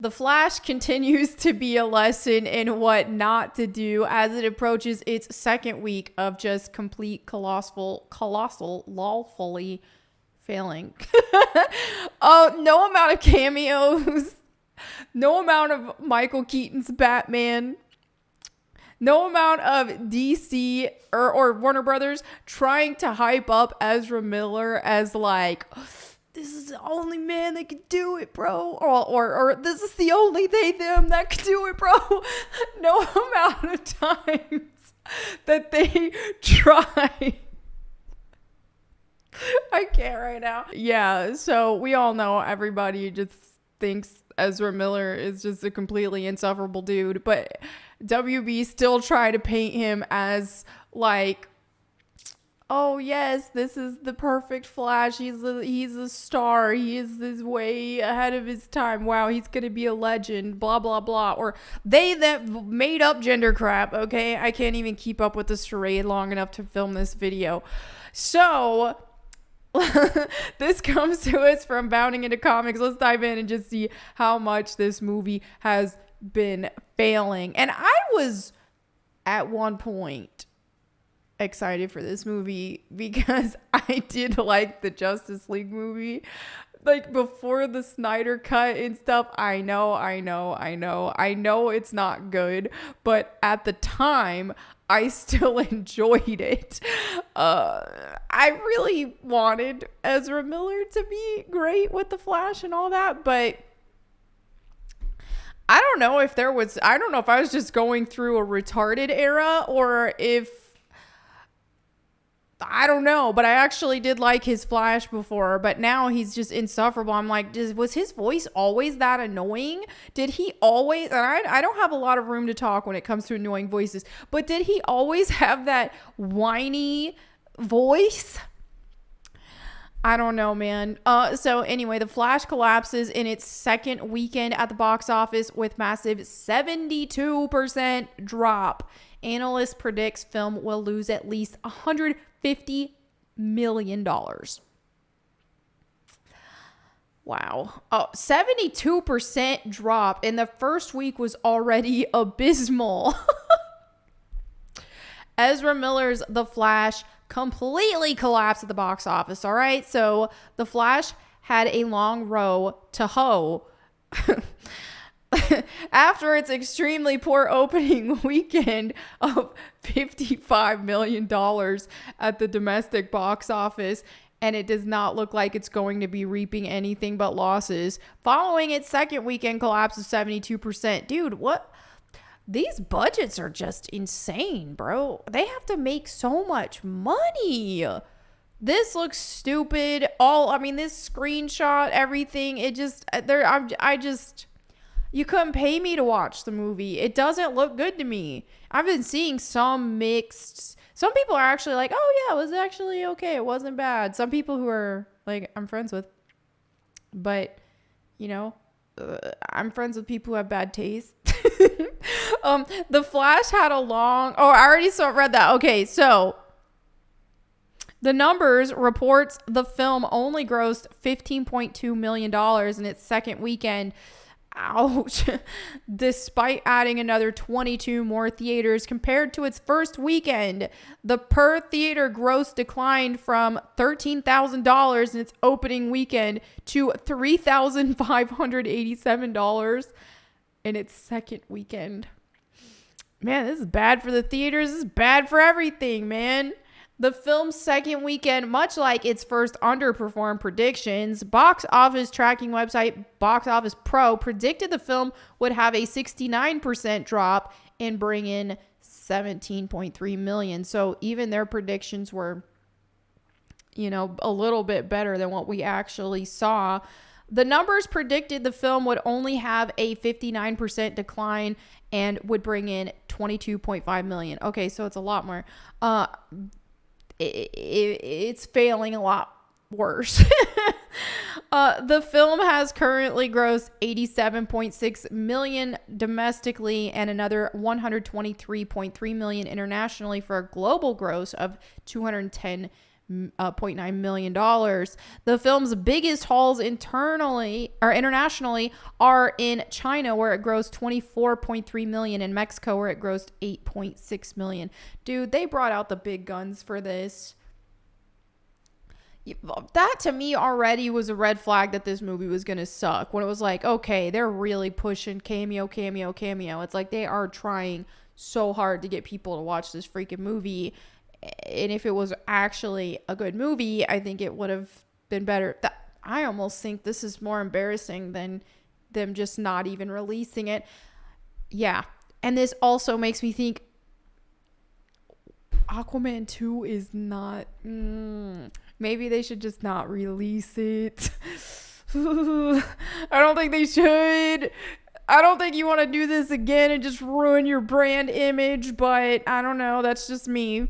The Flash continues to be a lesson in what not to do as it approaches its second week of just complete colossal lawfully failing. No amount of cameos, no amount of Michael Keaton's Batman, no amount of DC or Warner Brothers trying to hype up Ezra Miller as like, this is the only man that can do it, bro. Or this is the only they, them that can do it, bro. No amount of times that they try. I can't right now. Yeah, so we all know everybody just thinks Ezra Miller is just a completely insufferable dude. But WB still try to paint him as like, oh yes, this is the perfect Flash. He's a star. He is way ahead of his time. Wow, he's gonna be a legend. Blah blah blah. Or they that made up gender crap. Okay, I can't even keep up with the charade long enough to film this video. So this comes to us from Bounding Into Comics. Let's dive in and just see how much this movie has been failing. And I was at one point excited for this movie because I did like the Justice League movie. Like before the Snyder cut and stuff, I know it's not good, but at the time I still enjoyed it. I really wanted Ezra Miller to be great with the Flash and all that, but I don't know if I was just going through a retarded era or if I don't know, but I actually did like his Flash before, but now he's just insufferable. I'm like, was his voice always that annoying? Did he always, and I don't have a lot of room to talk when it comes to annoying voices, but did he always have that whiny voice? I don't know, man. So anyway, The Flash collapses in its second weekend at the box office with massive 72% drop. Analyst predicts film will lose at least $150 million. Wow. 72% drop in the first week was already abysmal. Ezra Miller's The Flash completely collapsed at the box office. All right. So The Flash had a long row to hoe. After its extremely poor opening weekend of $55 million at the domestic box office, and it does not look like it's going to be reaping anything but losses. Following its second weekend collapse of 72%. Dude, what? These budgets are just insane, bro. They have to make so much money. This looks stupid. This screenshot, everything, you couldn't pay me to watch the movie. It doesn't look good to me. I've been seeing some people are actually like, oh yeah, it was actually okay. It wasn't bad. Some people who are like, I'm friends with, but I'm friends with people who have bad taste. The Flash had a long, I already read that. Okay. So the numbers reports the film only grossed $15.2 million in its second weekend. Ouch. Despite adding another 22 more theaters compared to its first weekend, the per theater gross declined from $13,000 in its opening weekend to $3,587 in its second weekend. Man, this is bad for the theaters. This is bad for everything, man. The film's second weekend, much like its first underperformed predictions, box office tracking website Box Office Pro predicted the film would have a 69% drop and bring in $17.3 million. So even their predictions were, a little bit better than what we actually saw. The numbers predicted the film would only have a 59% decline and would bring in $22.5 million. Okay, so it's a lot more. It's failing a lot worse. The film has currently grossed $87.6 million domestically and another $123.3 million internationally for a global gross of $210 $0.9 million. The film's biggest hauls internationally are in China, where it grossed $24.3 million, and Mexico, where it grossed $8.6 million. Dude, they brought out the big guns for this. That to me already was a red flag that this movie was gonna suck. When it was like, okay, they're really pushing cameo. It's like they are trying so hard to get people to watch this freaking movie. And if it was actually a good movie, I think it would have been better. I almost think this is more embarrassing than them just not even releasing it. Yeah. And this also makes me think Aquaman 2 is not... maybe they should just not release it. I don't think they should. I don't think you want to do this again and just ruin your brand image, but I don't know. That's just me.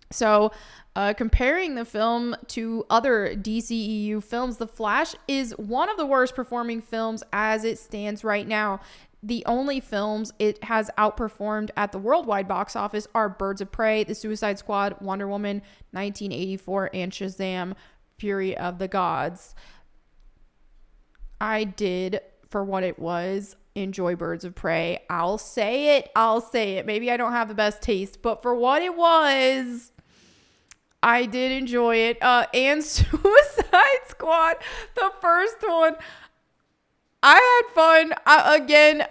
So, comparing the film to other DCEU films, The Flash is one of the worst performing films as it stands right now. The only films it has outperformed at the worldwide box office are Birds of Prey, The Suicide Squad, Wonder Woman 1984, and Shazam! Fury of the Gods. I did, for what it was, enjoy Birds of Prey. I'll say it. Maybe I don't have the best taste, but for what it was, I did enjoy it. And Suicide Squad, the first one, I had fun. Again,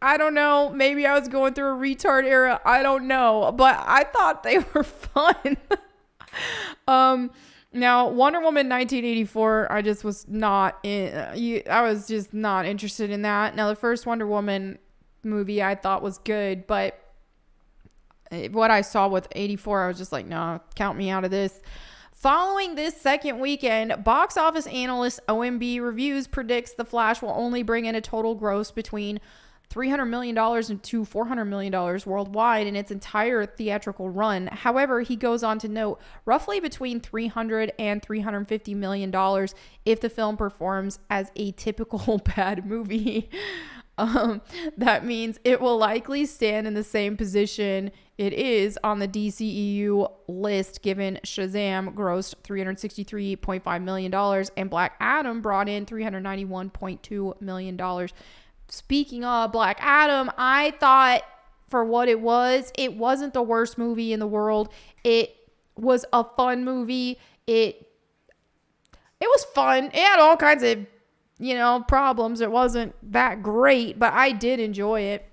I don't know. Maybe I was going through a retard era. I don't know. But I thought they were fun. Now, Wonder Woman 1984, I just was not in. I was just not interested in that. Now, the first Wonder Woman movie I thought was good, but what I saw with 84, I was just like, no, count me out of this. Following this second weekend, box office analyst OMB Reviews predicts The Flash will only bring in a total gross between $300 million and to $400 million worldwide in its entire theatrical run. However, he goes on to note roughly between $300 and $350 million if the film performs as a typical bad movie. That means it will likely stand in the same position it is on the DCEU list, given Shazam grossed $363.5 million and Black Adam brought in $391.2 million. Speaking of Black Adam, I thought for what it wasn't the worst movie in the world. It was a fun movie. It was fun. It had all kinds of problems. It wasn't that great, but I did enjoy it.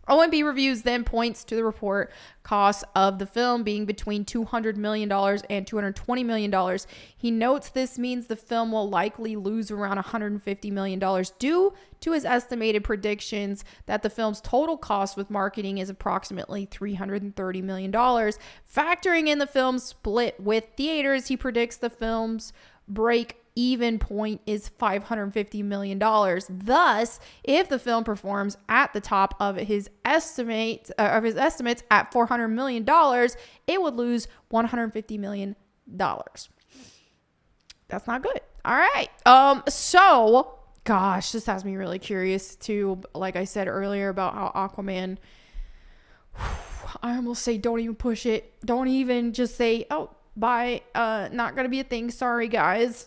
OMB Reviews then points to the report costs of the film being between $200 million and $220 million. He notes this means the film will likely lose around $150 million due to his estimated predictions that the film's total cost with marketing is approximately $330 million. Factoring in the film's split with theaters, he predicts the film's break-even point is $550 million. Thus, if the film performs at the top of his estimates at $400 million, it would lose $150 million. That's not good. All right. So, gosh, this has me really curious too. Like I said earlier about how Aquaman, I almost say don't even push it. Don't even just say, oh, bye, not gonna be a thing, sorry guys.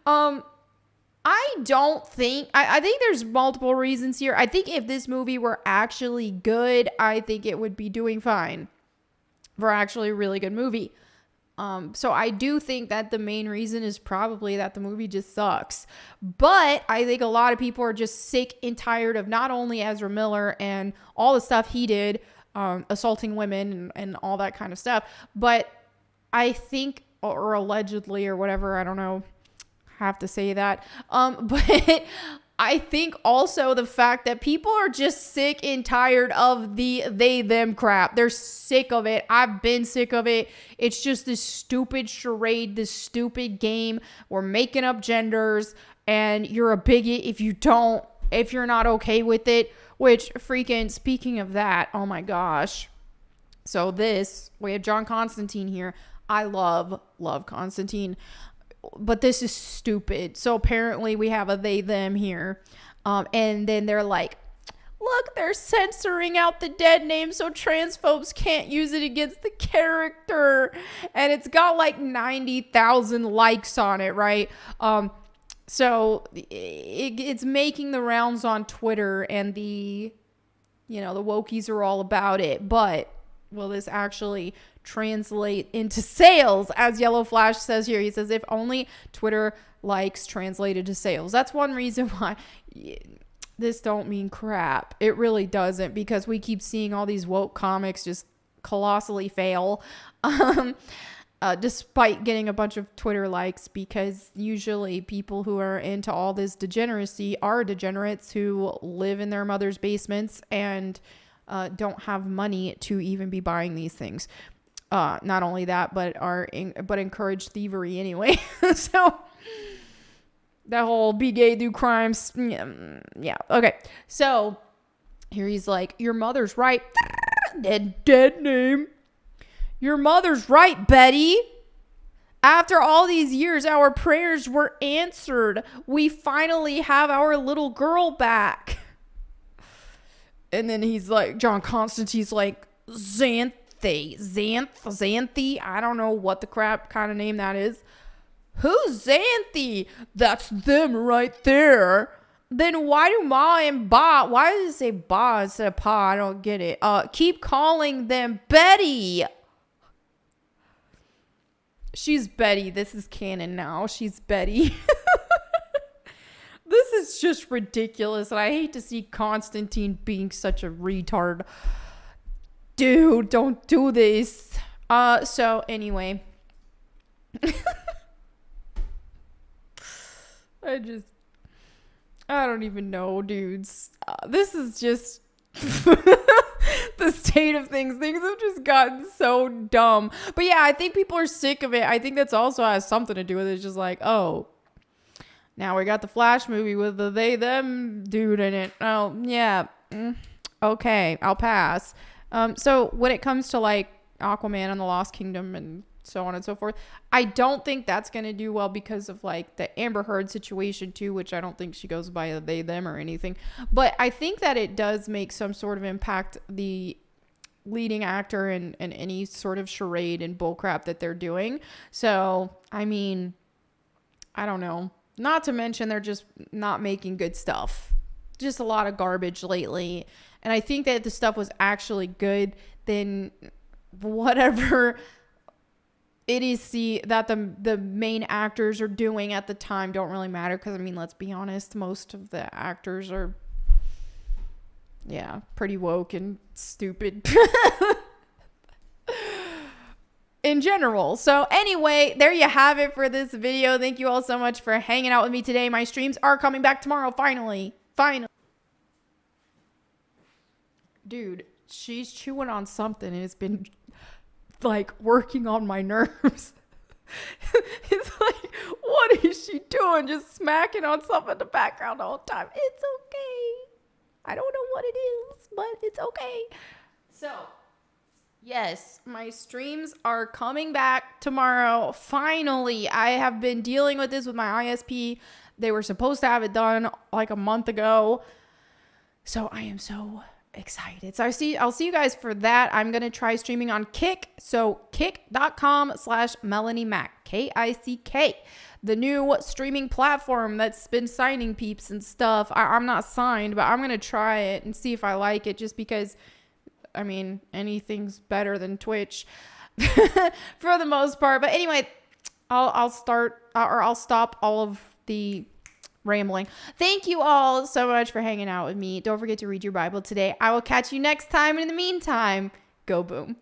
I don't think I think there's multiple reasons here. I think if this movie were actually good, I think it would be doing fine for actually a really good movie. So I do think that the main reason is probably that the movie just sucks. But I think a lot of people are just sick and tired of not only Ezra Miller and all the stuff he did, assaulting women and all that kind of stuff, but I think, or allegedly or whatever, I don't know, have to say that. But I think also the fact that people are just sick and tired of the they, them crap. They're sick of it. I've been sick of it. It's just this stupid charade, this stupid game. We're making up genders and you're a bigot if you're not okay with it, which freaking, speaking of that, oh my gosh. So we have John Constantine here. I love Constantine, but this is stupid. So apparently we have a they, them here. And then they're like, look, they're censoring out the dead name so transphobes can't use it against the character. And it's got like 90,000 likes on it, right? So it's making the rounds on Twitter, and the wokies are all about it. But will this actually translate into sales? As Yellow Flash says here, he says, if only Twitter likes translated to sales. That's one reason why this don't mean crap. It really doesn't, because we keep seeing all these woke comics just colossally fail. Despite getting a bunch of Twitter likes, because usually people who are into all this degeneracy are degenerates who live in their mother's basements and don't have money to even be buying these things. Not only that, but encourage thievery anyway. So that whole be gay, do crimes. Yeah. Okay. So here he's like, your mother's right. Dead name. Your mother's right, Betty. After all these years, our prayers were answered. We finally have our little girl back. And then he's like, John Constantine's like, Xanthi. I don't know what the crap kind of name that is. Who's Xanthi? That's them right there. Then why do Ma and Ba, why does it say Ba instead of Pa? I don't get it. Keep calling them Betty. She's Betty. This is canon now. She's Betty. This is just ridiculous. And I hate to see Constantine being such a retard. Dude, don't do this. So anyway. I don't even know, dudes. This is just the state of things. Things have just gotten so dumb. But yeah, I think people are sick of it. I think that's also has something to do with it. It's just like, oh, now we got the Flash movie with the they, them dude in it. Oh, yeah. Okay, I'll pass. So when it comes to like Aquaman and the Lost Kingdom and so on and so forth, I don't think that's going to do well because of like the Amber Heard situation too, which I don't think she goes by they, them or anything. But I think that it does make some sort of impact the leading actor and any sort of charade and bullcrap that they're doing. So, I mean, I don't know. Not to mention they're just not making good stuff. Just a lot of garbage lately. And I think that if the stuff was actually good, then whatever idiocy that the main actors are doing at the time don't really matter. Because, I mean, let's be honest, most of the actors are, yeah, pretty woke and stupid. In general. So anyway, there you have it for this video. Thank you all so much for hanging out with me today. My streams are coming back tomorrow. Finally. Dude, she's chewing on something and it's been like working on my nerves. It's like, what is she doing? Just smacking on something in the background the whole time. It's okay. I don't know what it is, but it's okay. So, yes, my streams are coming back tomorrow. Finally, I have been dealing with this with my ISP. They were supposed to have it done like a month ago. So I am so excited. So I'll see you guys for that. I'm going to try streaming on Kick. So kick.com/MelanieMac, KICK, the new streaming platform that's been signing peeps and stuff. I'm not signed, but I'm going to try it and see if I like it, just because, I mean, anything's better than Twitch for the most part. But anyway, I'll stop all of the rambling. Thank you all so much for hanging out with me. Don't forget to read your Bible today. I will catch you next time. And in the meantime, go boom.